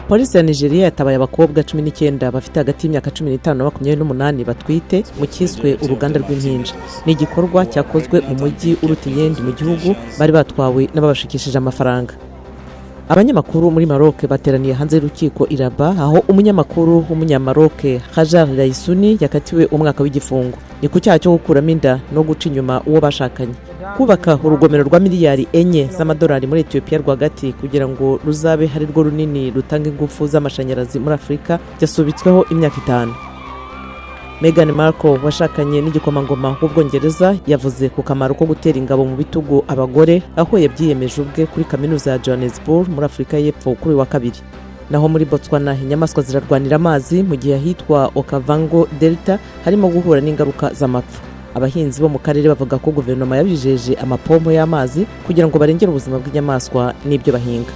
Polisi ya Nigeria yatabaye abakobwa 19 bafite hagati y'imyaka 15 na 28 batwite mu kiswe uruganda rw'impinja. Ni igikorwa cyakozwe mu mujyi urutiyende mu gihugu, bari batwawe n'ababashikishije amafaranga. Abanyamakuru muri Maroc bateraniye hanze y'urukiko iraba, aho umunyamakuru w'umunyamaroc Hajar Raisuni yakatiwe umwaka w'igifungo. Ni ku cyaha cyo gukuramo inda no guca inyuma uwo bashakanye. Kubaka urugomero rwa miliyari 4 z'amadolari muri Ethiopia rwagati kugira ngo ruzabe hari rwo runini rutanga ingufu z'amashanyarazi muri Afrika byasubitsweho imyaka 5. Meghan Markle washakanye n'igikomangoma w'Ubwongereza yavuze ku kamaro ko gutera ingabo mu bitugu abagore, aho yabyiyemeje ubwe kuri kaminuza ya Johannesburg muri Afrika y'Epfo kuri wa kabiri. Naho muri Botswana inyamaswa zirarwanira amazi mu gihe ahitwa Okavango Delta harimo guhura n'ingaruka z'amapfa. Abahinzi bo mu karere bavuga ko guverinoma yabijeje amapompo y'amazi kugira ngo barengere ubuzima bw'inyamaswa n'ibyo bahinga.